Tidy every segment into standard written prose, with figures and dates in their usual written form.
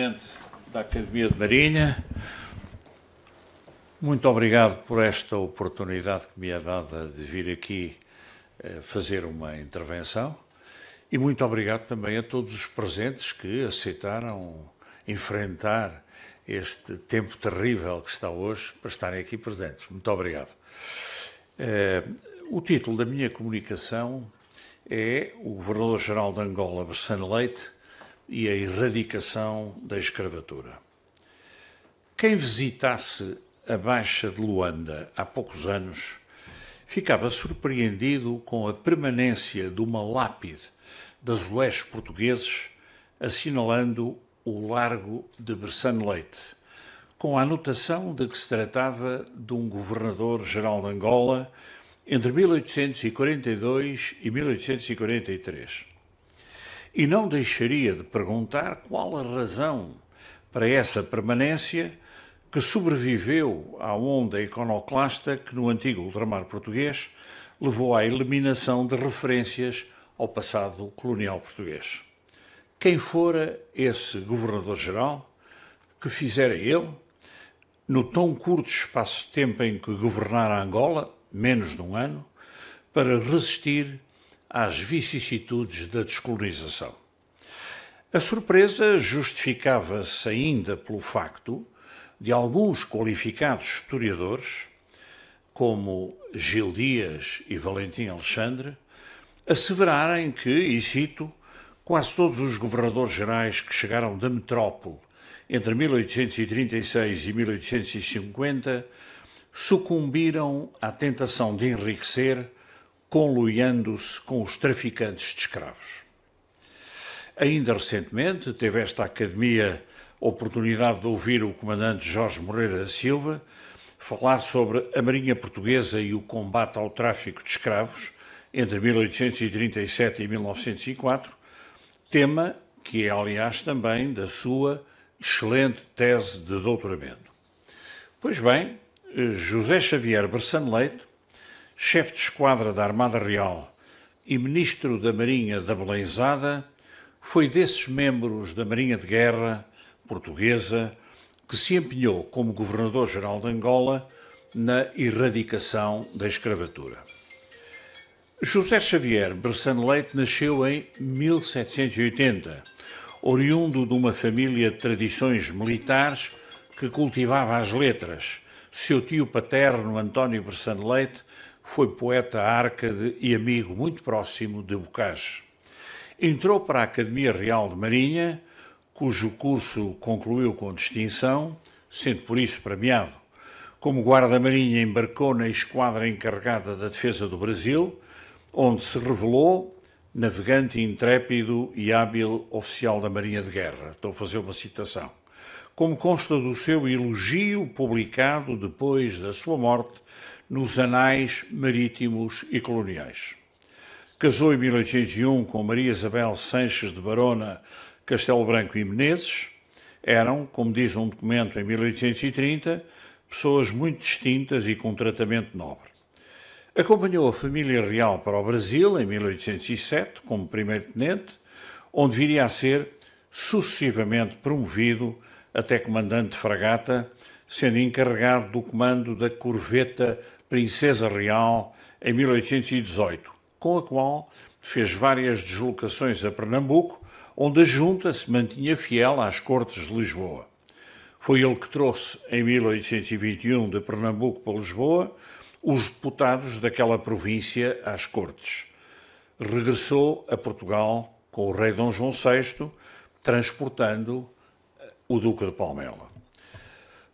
Presidente da Academia de Marinha, muito obrigado por esta oportunidade que me é dada de vir aqui fazer uma intervenção e muito obrigado também a todos os presentes que aceitaram enfrentar este tempo terrível que está hoje para estarem aqui presentes. Muito obrigado. O título da minha comunicação é o Governador-Geral de Angola, Bressane Leite, e a erradicação da escravatura. Quem visitasse a Baixa de Luanda há poucos anos ficava surpreendido com a permanência de uma lápide de azulejos portugueses assinalando o Largo de Bressane Leite, com a anotação de que se tratava de um governador-geral de Angola entre 1842 e 1843. E não deixaria de perguntar qual a razão para essa permanência que sobreviveu à onda iconoclasta que no antigo ultramar português levou à eliminação de referências ao passado colonial português. Quem fora esse governador-geral, que fizera ele, no tão curto espaço de tempo em que governara Angola, menos de um ano, para resistir às vicissitudes da descolonização. A surpresa justificava-se ainda pelo facto de alguns qualificados historiadores, como Gil Dias e Valentim Alexandre, asseverarem que, e cito, quase todos os governadores-gerais que chegaram da metrópole entre 1836 e 1850 sucumbiram à tentação de enriquecer conluiando-se com os traficantes de escravos. Ainda recentemente teve esta Academia a oportunidade de ouvir o comandante Jorge Moreira da Silva falar sobre a Marinha Portuguesa e o combate ao tráfico de escravos entre 1837 e 1904, tema que é, aliás, também da sua excelente tese de doutoramento. Pois bem, José Xavier Bressane Leite, chefe de esquadra da Armada Real e ministro da Marinha da Belenzada, foi desses membros da Marinha de Guerra portuguesa que se empenhou como governador-geral de Angola na erradicação da escravatura. José Xavier Bressane Leite nasceu em 1780, oriundo de uma família de tradições militares que cultivava as letras. Seu tio paterno, António Bressane Leite, foi poeta árcade e amigo muito próximo de Bocage. Entrou para a Academia Real de Marinha, cujo curso concluiu com distinção, sendo por isso premiado. Como guarda-marinha embarcou na esquadra encarregada da defesa do Brasil, onde se revelou navegante intrépido e hábil oficial da Marinha de Guerra. Estou a fazer uma citação. Como consta do seu elogio publicado depois da sua morte nos Anais Marítimos e Coloniais. Casou em 1801 com Maria Isabel Sanches de Barona, Castelo Branco e Menezes. Eram, como diz um documento em 1830, pessoas muito distintas e com tratamento nobre. Acompanhou a família real para o Brasil em 1807 como primeiro-tenente, onde viria a ser sucessivamente promovido até comandante de fragata, sendo encarregado do comando da corveta Princesa Real em 1818, com a qual fez várias deslocações a Pernambuco, onde a junta se mantinha fiel às Cortes de Lisboa. Foi ele que trouxe, em 1821, de Pernambuco para Lisboa, os deputados daquela província às Cortes. Regressou a Portugal com o rei Dom João VI, transportando o Duque de Palmela.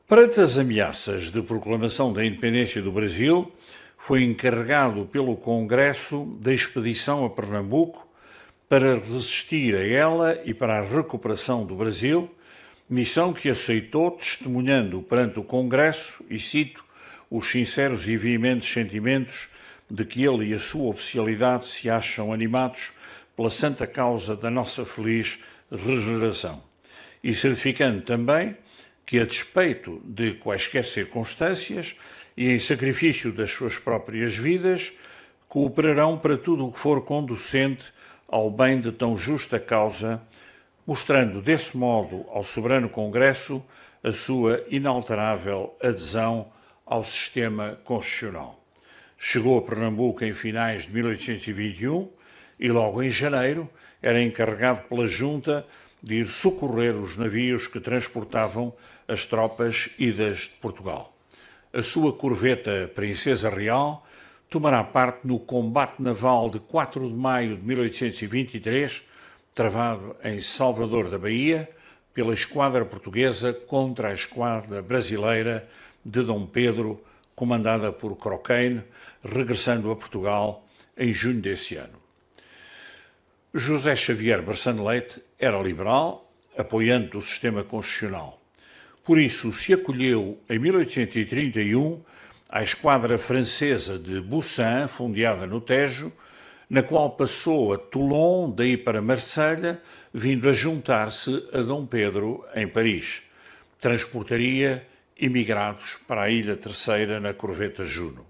Perante as ameaças de proclamação da independência do Brasil, foi encarregado pelo Congresso da expedição a Pernambuco para resistir a ela e para a recuperação do Brasil, missão que aceitou testemunhando perante o Congresso, e cito, os sinceros e veementes sentimentos de que ele e a sua oficialidade se acham animados pela santa causa da nossa feliz regeneração, e certificando também que, a despeito de quaisquer circunstâncias e em sacrifício das suas próprias vidas, cooperarão para tudo o que for conducente ao bem de tão justa causa mostrando desse modo ao soberano Congresso a sua inalterável adesão ao sistema constitucional. Chegou a Pernambuco em finais de 1821 e logo em janeiro era encarregado pela Junta de ir socorrer os navios que transportavam as tropas idas de Portugal. A sua corveta Princesa Real tomará parte no combate naval de 4 de maio de 1823, travado em Salvador da Bahia, pela esquadra portuguesa contra a esquadra brasileira de Dom Pedro, comandada por Croqueine, regressando a Portugal em junho desse ano. José Xavier Bressane Leite era liberal, apoiante do sistema constitucional. Por isso, se acolheu em 1831 à esquadra francesa de Boussin, fundeada no Tejo, na qual passou a Toulon, daí para Marselha, vindo a juntar-se a Dom Pedro em Paris. Transportaria imigrados para a Ilha Terceira na corveta Juno.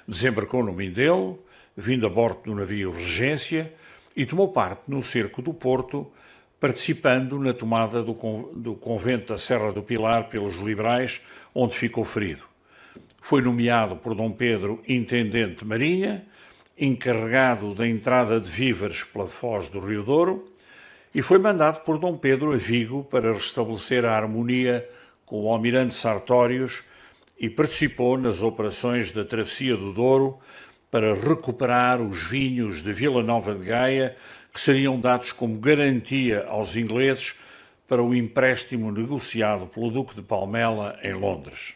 Desembarcou no Mindelo, vindo a bordo do navio Regência, e tomou parte no cerco do Porto, participando na tomada do convento da Serra do Pilar pelos liberais, onde ficou ferido. Foi nomeado por Dom Pedro intendente de Marinha, encarregado da entrada de víveres pela foz do Rio Douro, e foi mandado por Dom Pedro a Vigo para restabelecer a harmonia com o almirante Sartórios e participou nas operações da Travessia do Douro para recuperar os vinhos de Vila Nova de Gaia, que seriam dados como garantia aos ingleses para o empréstimo negociado pelo Duque de Palmela em Londres.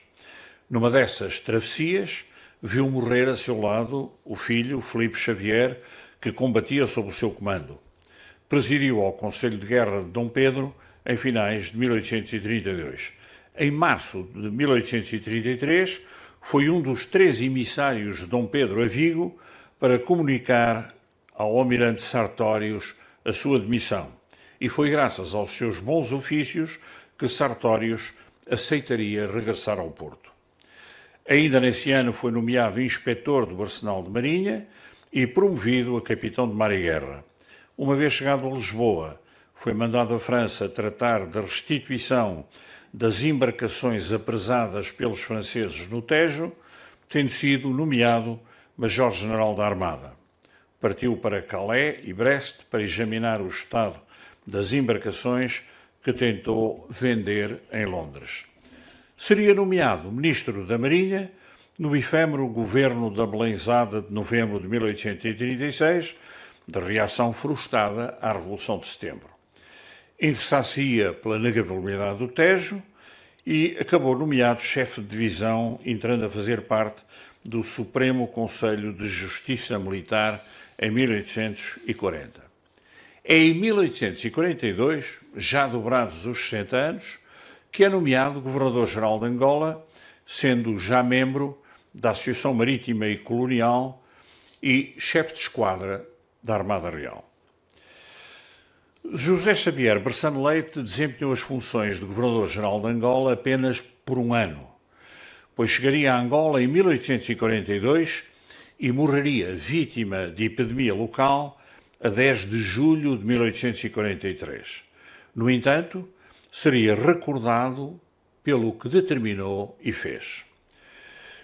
Numa dessas travessias, viu morrer a seu lado o filho, Filipe Xavier, que combatia sob o seu comando. Presidiu ao Conselho de Guerra de Dom Pedro em finais de 1832. Em março de 1833, foi um dos 3 emissários de Dom Pedro a Vigo para comunicar ao almirante Sartórios a sua demissão. E foi graças aos seus bons ofícios que Sartórios aceitaria regressar ao Porto. Ainda nesse ano foi nomeado inspetor do Arsenal de Marinha e promovido a capitão de mar e guerra. Uma vez chegado a Lisboa, foi mandado à França tratar da restituição das embarcações apresadas pelos franceses no Tejo, tendo sido nomeado Major-General da Armada. Partiu para Calais e Brest para examinar o estado das embarcações que tentou vender em Londres. Seria nomeado Ministro da Marinha no efêmero governo da Belenzada de novembro de 1836, de reação frustrada à Revolução de Setembro. Interessar-se-ia pela navegabilidade do Tejo e acabou nomeado chefe de divisão, entrando a fazer parte do Supremo Conselho de Justiça Militar em 1840. É em 1842, já dobrados os 60 anos, que é nomeado Governador-Geral de Angola, sendo já membro da Associação Marítima e Colonial e chefe de esquadra da Armada Real. José Xavier Bressane Leite desempenhou as funções de Governador-Geral de Angola apenas por um ano, pois chegaria a Angola em 1842 e morreria vítima de epidemia local a 10 de julho de 1843. No entanto, seria recordado pelo que determinou e fez.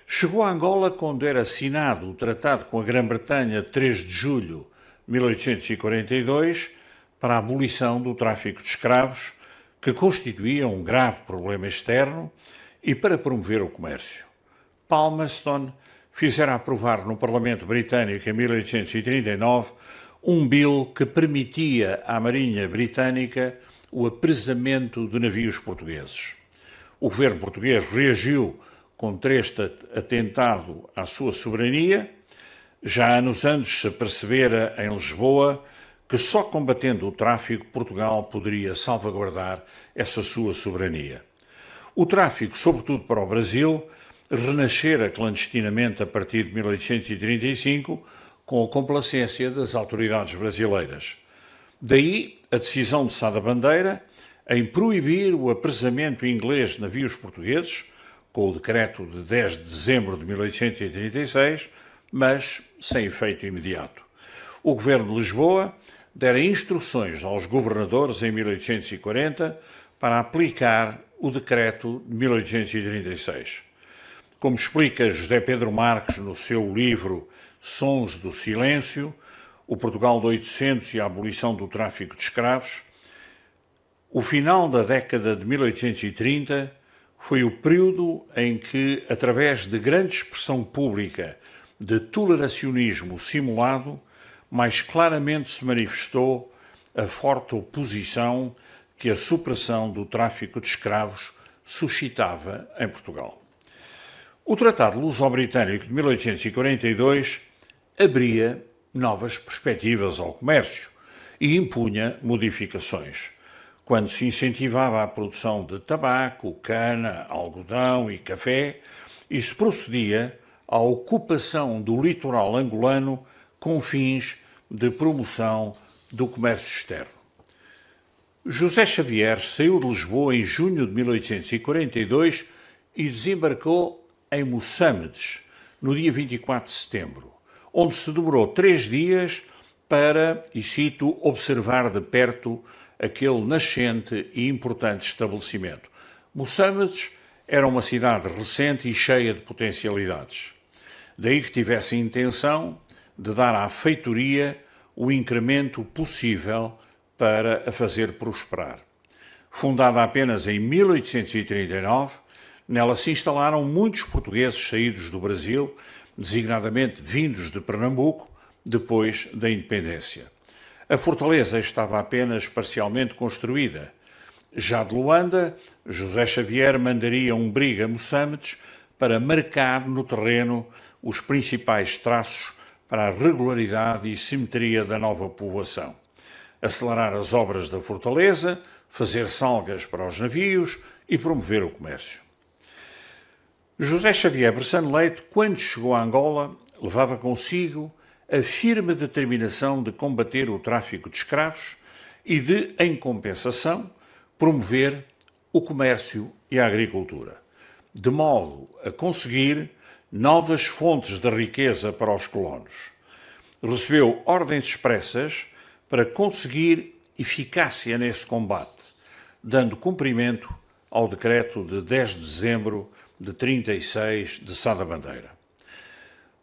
Chegou a Angola quando era assinado o tratado com a Grã-Bretanha de 3 de julho de 1842 para a abolição do tráfico de escravos, que constituía um grave problema externo, e para promover o comércio. Palmerston fizera aprovar no Parlamento Britânico em 1839 um bill que permitia à Marinha Britânica o apresamento de navios portugueses. O governo português reagiu contra este atentado à sua soberania. Já anos antes se percebera em Lisboa que só combatendo o tráfico Portugal poderia salvaguardar essa sua soberania. O tráfico, sobretudo para o Brasil, renascera clandestinamente a partir de 1835, com a complacência das autoridades brasileiras. Daí a decisão de Sá da Bandeira em proibir o apresamento inglês de navios portugueses, com o decreto de 10 de dezembro de 1836, mas sem efeito imediato. O governo de Lisboa dera instruções aos governadores em 1840 para aplicar o decreto de 1836. Como explica José Pedro Marques no seu livro Sons do Silêncio, o Portugal de 800 e a abolição do tráfico de escravos, o final da década de 1830 foi o período em que, através de grande expressão pública de toleracionismo simulado, mais claramente se manifestou a forte oposição que a supressão do tráfico de escravos suscitava em Portugal. O Tratado Luso-Britânico de 1842 abria novas perspectivas ao comércio e impunha modificações, quando se incentivava a produção de tabaco, cana, algodão e café e se procedia à ocupação do litoral angolano com fins de promoção do comércio externo. José Xavier saiu de Lisboa em junho de 1842 e desembarcou em Moçambiques, no dia 24 de setembro, onde se demorou 3 dias para, e cito, observar de perto aquele nascente e importante estabelecimento. Moçambiques era uma cidade recente e cheia de potencialidades. Daí que tivesse a intenção de dar à feitoria o incremento possível para a fazer prosperar. Fundada apenas em 1839, nela se instalaram muitos portugueses saídos do Brasil, designadamente vindos de Pernambuco, depois da independência. A fortaleza estava apenas parcialmente construída. Já de Luanda, José Xavier mandaria um briga a Moçambiques para marcar no terreno os principais traços para a regularidade e simetria da nova povoação, acelerar as obras da fortaleza, fazer salgas para os navios e promover o comércio. José Xavier Bressane Leite, quando chegou a Angola, levava consigo a firme determinação de combater o tráfico de escravos e de, em compensação, promover o comércio e a agricultura, de modo a conseguir novas fontes de riqueza para os colonos. Recebeu ordens expressas para conseguir eficácia nesse combate, dando cumprimento ao decreto de 10 de dezembro de 36 de Sá da Bandeira.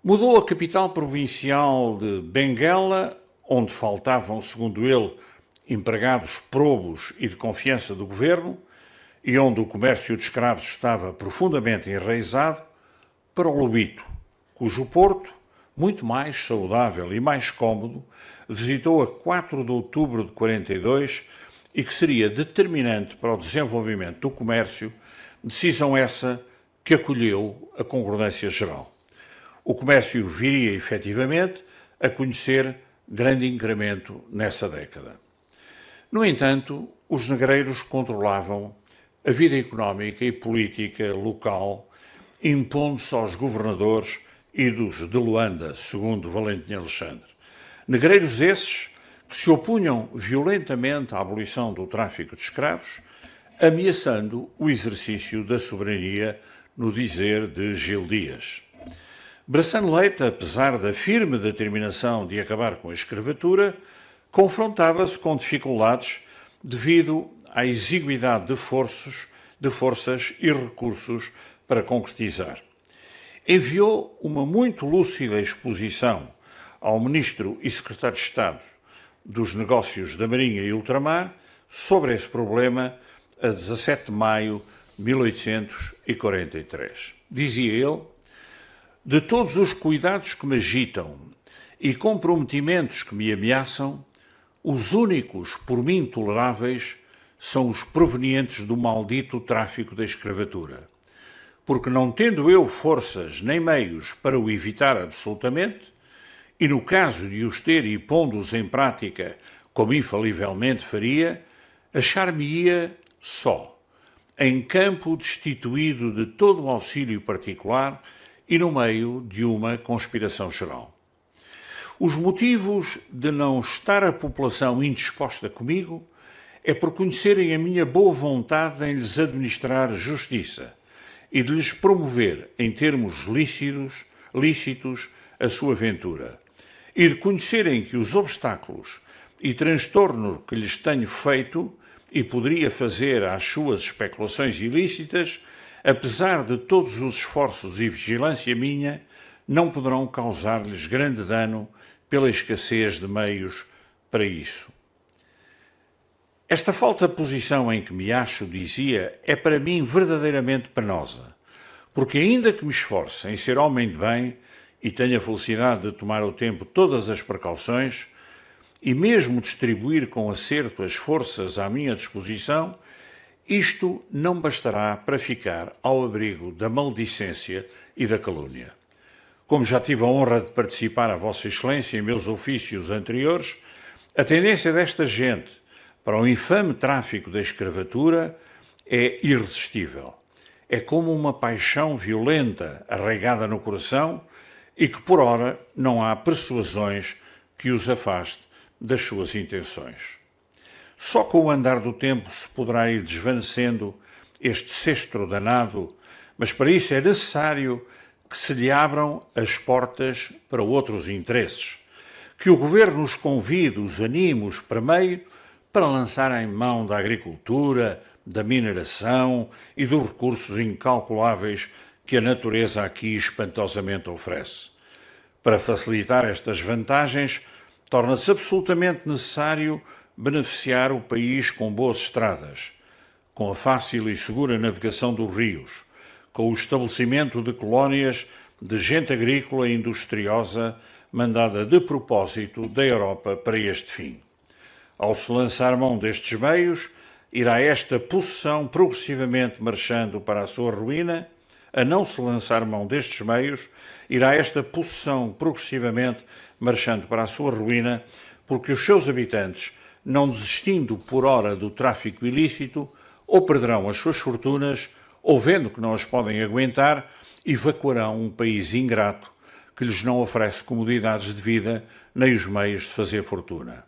Mudou a capital provincial de Benguela, onde faltavam, segundo ele, empregados probos e de confiança do governo, e onde o comércio de escravos estava profundamente enraizado, para o Lobito, cujo porto, muito mais saudável e mais cômodo, visitou a 4 de outubro de 42 e que seria determinante para o desenvolvimento do comércio, decisão essa que acolheu a concordância geral. O comércio viria, efetivamente, a conhecer grande incremento nessa década. No entanto, os negreiros controlavam a vida económica e política local, impondo-se aos governadores idos de Luanda, segundo Valentim Alexandre. Negreiros esses que se opunham violentamente à abolição do tráfico de escravos, ameaçando o exercício da soberania no dizer de Gil Dias. Bressane Leite, apesar da firme determinação de acabar com a escravatura, confrontava-se com dificuldades devido à exiguidade de forças e recursos para concretizar. Enviou uma muito lúcida exposição ao Ministro e Secretário de Estado dos Negócios da Marinha e Ultramar sobre esse problema a 17 de maio de 1843. Dizia ele: de todos os cuidados que me agitam e comprometimentos que me ameaçam, os únicos por mim toleráveis são os provenientes do maldito tráfico da escravatura. Porque não tendo eu forças nem meios para o evitar absolutamente, e no caso de os ter e pondo-os em prática, como infalivelmente faria, achar-me-ia só, em campo destituído de todo o auxílio particular e no meio de uma conspiração geral. Os motivos de não estar a população indisposta comigo é por conhecerem a minha boa vontade em lhes administrar justiça e de lhes promover, em termos lícitos, a sua ventura, e de conhecerem que os obstáculos e transtorno que lhes tenho feito e poderia fazer às suas especulações ilícitas, apesar de todos os esforços e vigilância minha, não poderão causar-lhes grande dano pela escassez de meios para isso. Esta falta de posição em que me acho, dizia, é para mim verdadeiramente penosa, porque ainda que me esforce em ser homem de bem e tenha a felicidade de tomar ao tempo todas as precauções, e mesmo distribuir com acerto as forças à minha disposição, isto não bastará para ficar ao abrigo da maldicência e da calúnia. Como já tive a honra de participar a Vossa Excelência em meus ofícios anteriores, a tendência desta gente para o infame tráfico da escravatura é irresistível. É como uma paixão violenta arraigada no coração e que, por ora, não há persuasões que os afaste das suas intenções. Só com o andar do tempo se poderá ir desvanecendo este cestro danado, mas para isso é necessário que se lhe abram as portas para outros interesses, que o Governo os convide, os anime, os permeie para lançarem mão da agricultura, da mineração e dos recursos incalculáveis que a natureza aqui espantosamente oferece. Para facilitar estas vantagens, torna-se absolutamente necessário beneficiar o país com boas estradas, com a fácil e segura navegação dos rios, com o estabelecimento de colónias de gente agrícola e industriosa mandada de propósito da Europa para este fim. Ao se lançar mão destes meios, irá esta possessão progressivamente marchando para a sua ruína. A não se lançar mão destes meios, irá esta possessão progressivamente marchando para a sua ruína, porque os seus habitantes, não desistindo por ora do tráfico ilícito, ou perderão as suas fortunas, ou vendo que não as podem aguentar, evacuarão um país ingrato que lhes não oferece comodidades de vida nem os meios de fazer fortuna.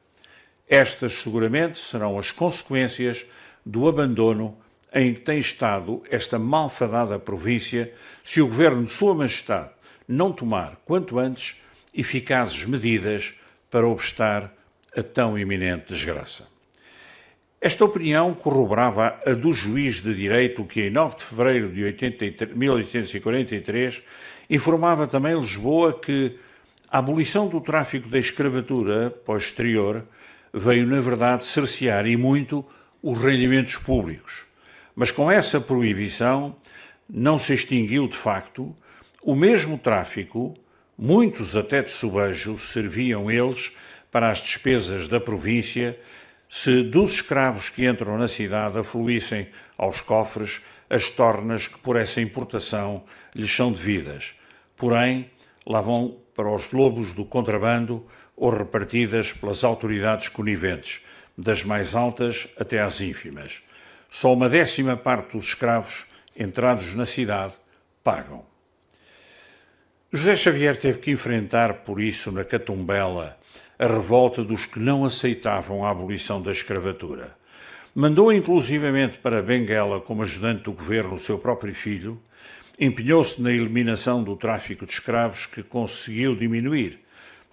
Estas, seguramente, serão as consequências do abandono em que tem estado esta malfadada província se o Governo de Sua Majestade não tomar, quanto antes, eficazes medidas para obstar a tão iminente desgraça. Esta opinião corroborava a do juiz de direito que, em 9 de fevereiro de 1843, informava também Lisboa que a abolição do tráfico da escravatura posterior veio, na verdade, cercear e muito os rendimentos públicos. Mas com essa proibição não se extinguiu, de facto, o mesmo tráfico. Muitos, até de sobejo, serviam eles para as despesas da província, se dos escravos que entram na cidade afluíssem aos cofres as tornas que por essa importação lhes são devidas. Porém, lá vão para os lobos do contrabando ou repartidas pelas autoridades coniventes, das mais altas até às ínfimas. Só 1/10 parte dos escravos entrados na cidade pagam. José Xavier teve que enfrentar, por isso, na Catumbela, a revolta dos que não aceitavam a abolição da escravatura. Mandou inclusivamente para Benguela, como ajudante do governo, o seu próprio filho, empenhou-se na eliminação do tráfico de escravos, que conseguiu diminuir.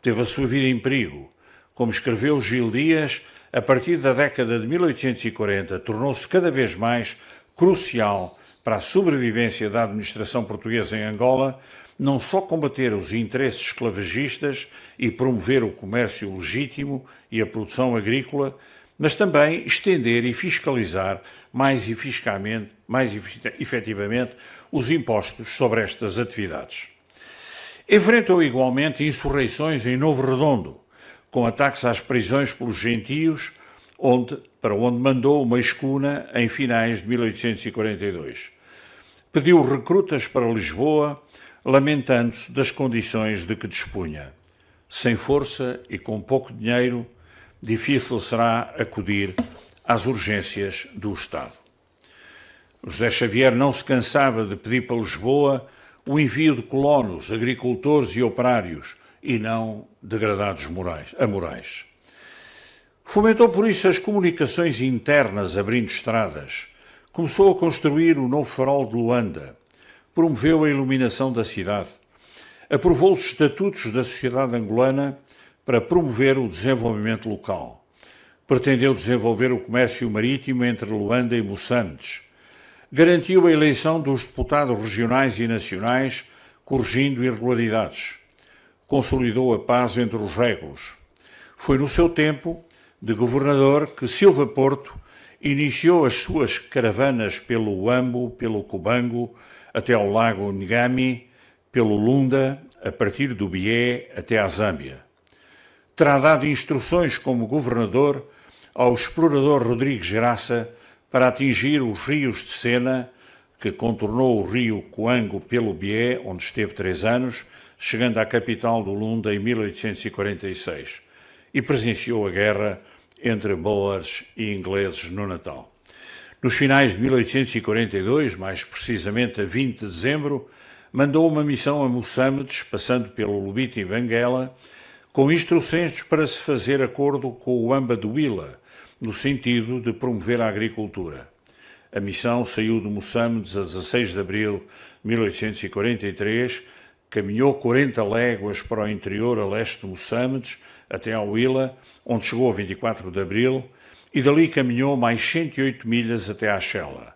Teve a sua vida em perigo. Como escreveu Gil Dias, a partir da década de 1840, tornou-se cada vez mais crucial para a sobrevivência da administração portuguesa em Angola, não só combater os interesses esclavagistas e promover o comércio legítimo e a produção agrícola, mas também estender e fiscalizar mais efetivamente os impostos sobre estas atividades. Enfrentou igualmente insurreições em Novo Redondo, com ataques às prisões pelos gentios, para onde mandou uma escuna em finais de 1842. Pediu recrutas para Lisboa, lamentando-se das condições de que dispunha. Sem força e com pouco dinheiro, difícil será acudir às urgências do Estado. José Xavier não se cansava de pedir para Lisboa o envio de colonos, agricultores e operários, e não degradados morais. Fomentou por isso as comunicações internas, abrindo estradas. Começou a construir o novo farol de Luanda. Promoveu a iluminação da cidade. Aprovou os estatutos da sociedade angolana para promover o desenvolvimento local. Pretendeu desenvolver o comércio marítimo entre Luanda e Moçambique. Garantiu a eleição dos deputados regionais e nacionais, corrigindo irregularidades. Consolidou a paz entre os régulos. Foi no seu tempo de governador que Silva Porto iniciou as suas caravanas pelo Uambo, pelo Cubango, até ao lago Ngami, pelo Lunda, a partir do Bié até à Zâmbia. Terá dado instruções como governador ao explorador Rodrigues Geraça para atingir os rios de Sena, que contornou o rio Coango pelo Bié, onde esteve 3 anos, chegando à capital do Lunda em 1846, e presenciou a guerra entre boers e ingleses no Natal. Nos finais de 1842, mais precisamente a 20 de dezembro, mandou uma missão a Moçambique, passando pelo Lubito e Benguela, com instruções para se fazer acordo com o Uamba do Willa, no sentido de promover a agricultura. A missão saiu de Moçambique a 16 de abril de 1843, caminhou 40 léguas para o interior a leste de Moçambique, até ao Willa, onde chegou a 24 de abril, e dali caminhou mais 108 milhas até à Xela.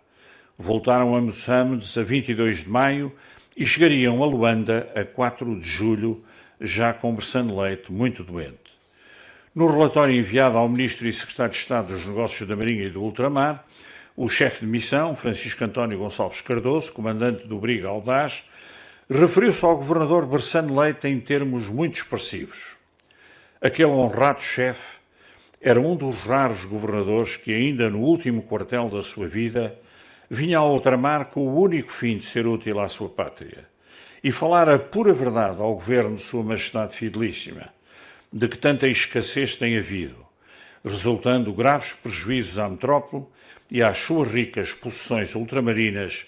Voltaram a Moçambique a 22 de maio e chegariam a Luanda a 4 de julho, já com Bressane Leite muito doente. No relatório enviado ao Ministro e Secretário de Estado dos Negócios da Marinha e do Ultramar, o chefe de missão, Francisco António Gonçalves Cardoso, comandante do Briga Audaz, referiu-se ao governador Bressane Leite em termos muito expressivos. Aquele honrado chefe era um dos raros governadores que, ainda no último quartel da sua vida, vinha ao ultramar com o único fim de ser útil à sua pátria e falar a pura verdade ao governo de Sua Majestade Fidelíssima, de que tanta escassez tem havido, resultando graves prejuízos à metrópole e às suas ricas possessões ultramarinas,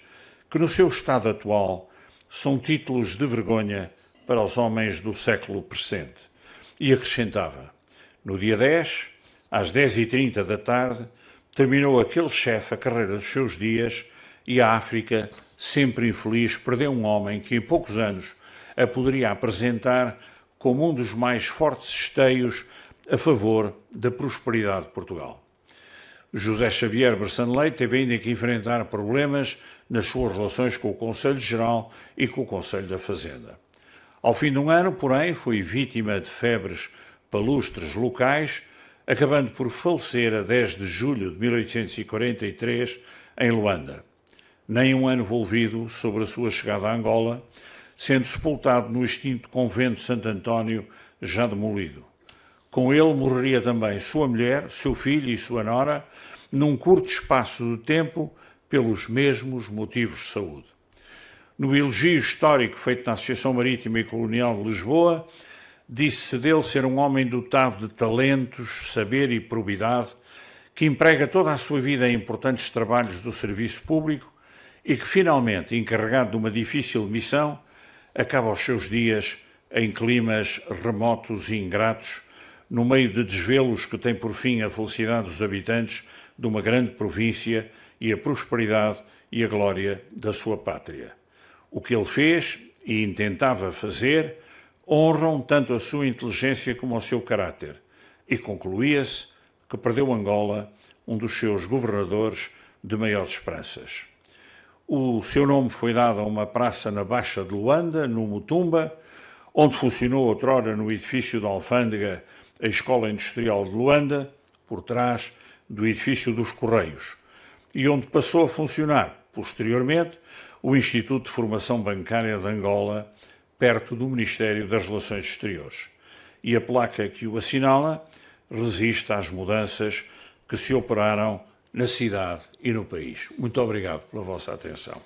que no seu estado atual são títulos de vergonha para os homens do século presente. E acrescentava, no dia 10, às 10h30 da tarde, terminou aquele chefe a carreira dos seus dias e a África, sempre infeliz, perdeu um homem que em poucos anos a poderia apresentar como um dos mais fortes esteios a favor da prosperidade de Portugal. José Xavier Bressane Leite teve ainda que enfrentar problemas nas suas relações com o Conselho Geral e com o Conselho da Fazenda. Ao fim de um ano, porém, foi vítima de febres palustres locais, acabando por falecer a 10 de julho de 1843 em Luanda. Nem um ano envolvido sobre a sua chegada a Angola, sendo sepultado no extinto convento de Santo António, já demolido. Com ele morreria também sua mulher, seu filho e sua nora, num curto espaço de tempo, pelos mesmos motivos de saúde. No elogio histórico feito na Associação Marítima e Colonial de Lisboa, disse-se dele ser um homem dotado de talentos, saber e probidade, que emprega toda a sua vida em importantes trabalhos do serviço público e que, finalmente, encarregado de uma difícil missão, acaba os seus dias em climas remotos e ingratos, no meio de desvelos que têm por fim a felicidade dos habitantes de uma grande província e a prosperidade e a glória da sua pátria. O que ele fez e intentava fazer honram tanto a sua inteligência como o seu caráter, e concluía-se que perdeu Angola, um dos seus governadores de maiores esperanças. O seu nome foi dado a uma praça na Baixa de Luanda, no Mutumba, onde funcionou outrora no edifício da Alfândega a Escola Industrial de Luanda, por trás do edifício dos Correios, e onde passou a funcionar, posteriormente, o Instituto de Formação Bancária de Angola, perto do Ministério das Relações Exteriores. E a placa que o assinala resiste às mudanças que se operaram na cidade e no país. Muito obrigado pela vossa atenção.